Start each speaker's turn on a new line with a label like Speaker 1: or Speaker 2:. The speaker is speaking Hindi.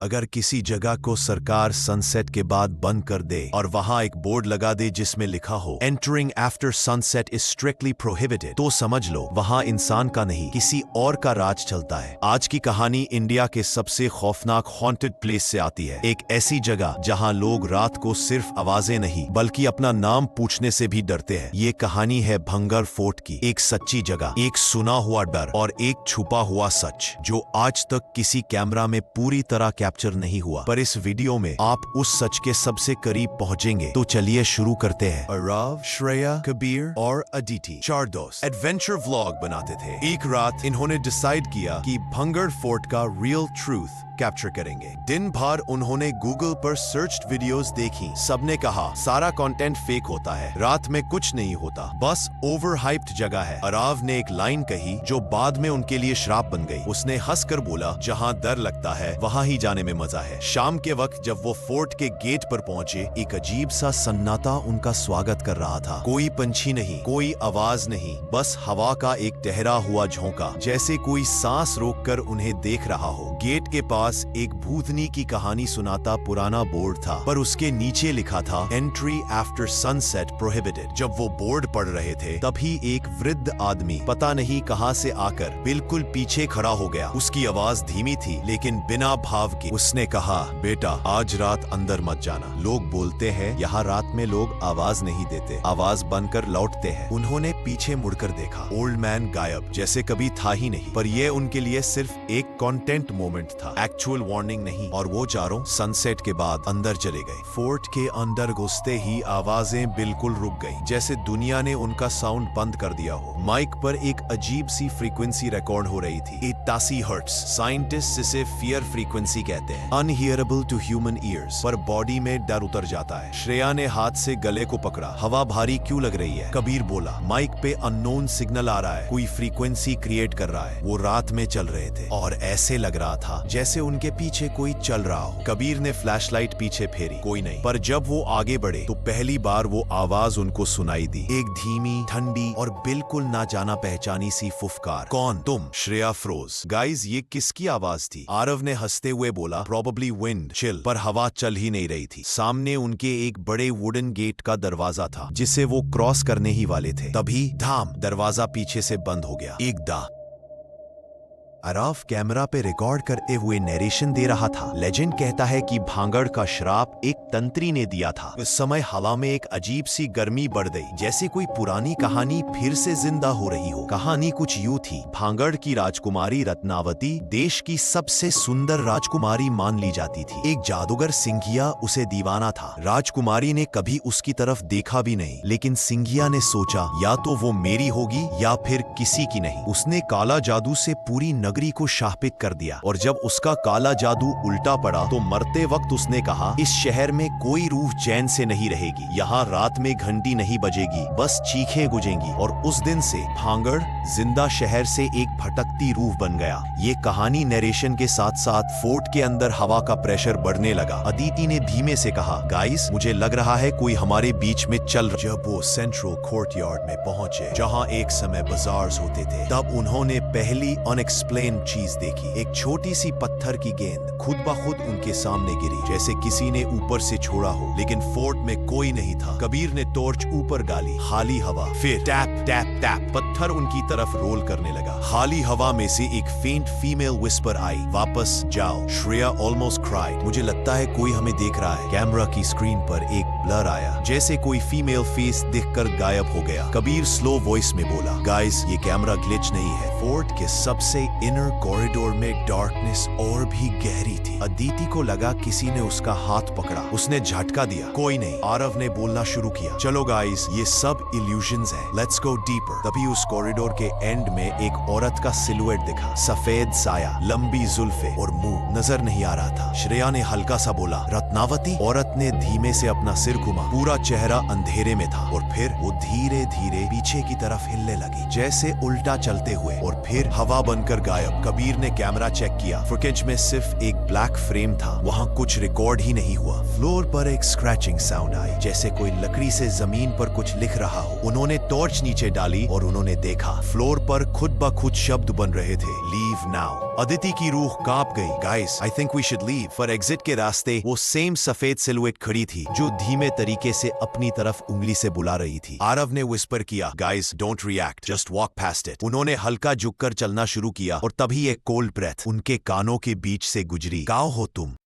Speaker 1: अगर किसी जगह को सरकार सनसेट के बाद बंद कर दे और वहां एक बोर्ड लगा दे जिसमें लिखा हो entering after sunset is strictly prohibited, तो समझ लो वहां इंसान का नहीं किसी और का राज चलता है। आज की कहानी इंडिया के सबसे खौफनाक हॉन्टेड प्लेस से आती है, एक ऐसी जगह जहां लोग रात को सिर्फ आवाजें नहीं बल्कि अपना नाम पूछने से भी डरते हैं। ये कहानी है भंगर फोर्ट की, एक सच्ची जगह, एक सुना हुआ डर और एक छुपा हुआ सच जो आज तक किसी कैमरा में पूरी तरह कैप्चर नहीं हुआ। पर इस वीडियो में आप उस सच के सबसे करीब पहुंचेंगे। तो चलिए शुरू करते हैं। अराव, श्रेया, कबीर और अदिति चार दोस्त एडवेंचर व्लॉग बनाते थे। एक रात इन्होंने डिसाइड किया कि भंगर फोर्ट का रियल ट्रूथ कैप्चर करेंगे। दिन भर उन्होंने गूगल पर सर्च्ड वीडियोस देखी। सबने कहा सारा कंटेंट फेक होता है, रात में कुछ नहीं होता, बस ओवर हाइप्ड जगह है। अराव ने एक लाइन कही जो बाद में उनके लिए श्राप बन गई। उसने हंसकर बोला, जहां डर लगता है वहां ही जाने में मजा है। शाम के वक्त जब वो फोर्ट के गेट पर पहुंचे, एक अजीब सा सन्नाटा उनका स्वागत कर रहा था। कोई पंछी नहीं, कोई आवाज नहीं, बस हवा का एक ठहरा हुआ झोंका, जैसे कोई सांस रोककर उन्हें देख रहा हो। गेट के पास एक भूतनी की कहानी सुनाता पुराना बोर्ड था, पर उसके नीचे लिखा था एंट्री आफ्टर सनसेट प्रोहिबिटेड। जब वो बोर्ड पढ़ रहे थे तभी एक वृद्ध आदमी पता नहीं कहां से आकर बिल्कुल पीछे खड़ा हो गया। उसकी आवाज धीमी थी लेकिन बिना भाव के। उसने कहा, बेटा आज रात अंदर मत जाना। लोग बोलते हैं यहाँ रात में लोग आवाज नहीं देते, आवाज बनकर लौटते हैं। उन्होंने पीछे मुड़कर देखा, ओल्ड मैन गायब, जैसे कभी था ही नहीं। पर यह उनके लिए सिर्फ एक कंटेंट मोमेंट था, एक्चुअल वार्निंग नहीं। और वो चारों सनसेट के बाद अंदर चले गए। फोर्ट के अंदर घुसते ही आवाजें बिल्कुल रुक गईं, जैसे दुनिया ने उनका साउंड बंद कर दिया हो। माइक पर एक अजीब सी फ्रीक्वेंसी रिकॉर्ड हो रही थी, 88 हर्ट्ज। साइंटिस्ट इसे फियर फ्रीक्वेंसी कहते हैं, अनहियरेबल टू ह्यूमन ईयर्स, पर बॉडी में डर उतर जाता है। श्रेया ने हाथ से गले को पकड़ा, हवा भारी क्यों लग रही है? कबीर बोला, माइक पे अननोन सिग्नल आ रहा है, कोई फ्रीक्वेंसी क्रिएट कर रहा है। वो रात में चल रहे थे और ऐसे लग रहा था जैसे उनके पीछे कोई चल रहा हो। कबीर ने फ्लैशलाइट पीछे फेरी, कोई नहीं। पर जब वो आगे बढ़े तो पहली बार वो आवाज उनको सुनाई दी, एक धीमी, ठंडी और बिल्कुल ना जाना पहचानी सी फुफकार। कौन? तुम? श्रेया फ्रोज। गाइस ये किसकी आवाज थी? आरव ने हंसते हुए बोला, प्रोबेबली विंड, चिल। पर हवा चल ही नहीं रही थी। सामने उनके एक बड़े वुडन गेट का दरवाजा था जिसे वो क्रॉस करने ही वाले थे। तभी धाम, दरवाजा पीछे से बंद हो गया। अराव कैमरा पे रिकॉर्ड करते हुए नरेशन दे रहा था। लेजेंड कहता है कि भांगड़ का श्राप एक तंत्री ने दिया था। उस समय हवा में एक अजीब सी गर्मी बढ़ गई, जैसे कोई पुरानी कहानी फिर से जिंदा हो रही हो। कहानी कुछ यूं थी, भांगड़ की राजकुमारी रत्नावती देश की सबसे सुंदर राजकुमारी मान ली जाती थी। एक जादूगर सिंघिया उसे दीवाना था। राजकुमारी ने कभी उसकी तरफ देखा भी नहीं, लेकिन सिंघिया ने सोचा या तो वो मेरी होगी या फिर किसी की नहीं। उसने काला जादू से पूरी नगरी को शापित कर दिया और जब उसका काला जादू उल्टा पड़ा तो मरते वक्त उसने कहा, इस शहर में कोई रूह चैन से नहीं रहेगी, यहाँ रात में घंटी नहीं बजेगी, बस चीखें गुजेंगी। और उस दिन से भांगड़ जिंदा शहर से एक भटकती रूह बन गया। ये कहानी नरेशन के साथ साथ फोर्ट के अंदर हवा का प्रेशर बढ़ने लगा। अदिति ने धीमे से कहा, गाइस मुझे लग रहा है कोई हमारे बीच में चल। जब वो सेंट्रल कोर्टयार्ड में पहुंचे जहाँ एक समय बाजार्स होते थे, तब उन्होंने पहली अनएक्सप्लेन चीज देखी। एक छोटी सी पत्थर की गेंद खुद ब खुद उनके सामने गिरी, जैसे किसी ने ऊपर से छोड़ा हो, लेकिन फोर्ट में कोई नहीं था। कबीर ने टॉर्च ऊपर डाली, खाली हवा। फिर टैप टैप टैप, पत्थर उनकी तरफ रोल करने लगा। खाली हवा में से एक फेंट फीमेल विस्पर आई, वापस जाओ। श्रेया ऑलमोस्ट क्राइड, मुझे लगता है कोई हमें देख रहा है। कैमरा की स्क्रीन पर एक ब्लर आया, जैसे कोई फीमेल फेस दिखकर गायब हो गया। कबीर स्लो वॉइस में बोला, गाइस ये कैमरा ग्लिच नहीं है। फोर्ट के सबसे इनर कॉरिडोर में डार्कनेस और भी गहरी थी। अदिति को लगा किसी ने उसका हाथ पकड़ा। उसने झटका दिया, कोई नहीं। आरव ने बोलना शुरू किया, चलो गाइस ये सब इल्यूजन्स हैं, लेट्स गो डीपर। तभी उस कॉरिडोर के एंड में एक औरत का सिलुएट दिखा, सफेद साया, लंबी जुल्फे और मुंह नजर नहीं आ रहा था। श्रेया ने हल्का सा बोला, रत्नावती। औरत ने धीमे से अपना सिर घुमा, पूरा चेहरा अंधेरे में था और फिर वो धीरे धीरे पीछे की तरफ हिलने लगी, जैसे उल्टा चलते हुए, और फिर हवा बनकर गायब। कबीर ने कैमरा चेक किया, फुटेज में सिर्फ एक ब्लैक फ्रेम था, वहाँ कुछ रिकॉर्ड ही नहीं हुआ। फ्लोर पर एक स्क्रैचिंग साउंड आई, जैसे कोई लकड़ी से जमीन पर कुछ लिख रहा हो। उन्होंने टॉर्च नीचे डाली और उन्होंने देखा फ्लोर पर खुद ब खुद शब्द बन रहे थे, लीव नाउ, अदिति की रूह कांप गई। Guys, I think we should leave. पर एग्जिट के रास्ते वो सेम सफेद सिलुएट खड़ी थी जो धीमे तरीके से अपनी तरफ उंगली से बुला रही थी। आरव ने विस्पर किया, guys don't react, just walk past it. उन्होंने हल्का झुककर चलना शुरू किया और तभी एक कोल्ड ब्रेथ उनके कानों के बीच से गुजरी। काओ हो तुम?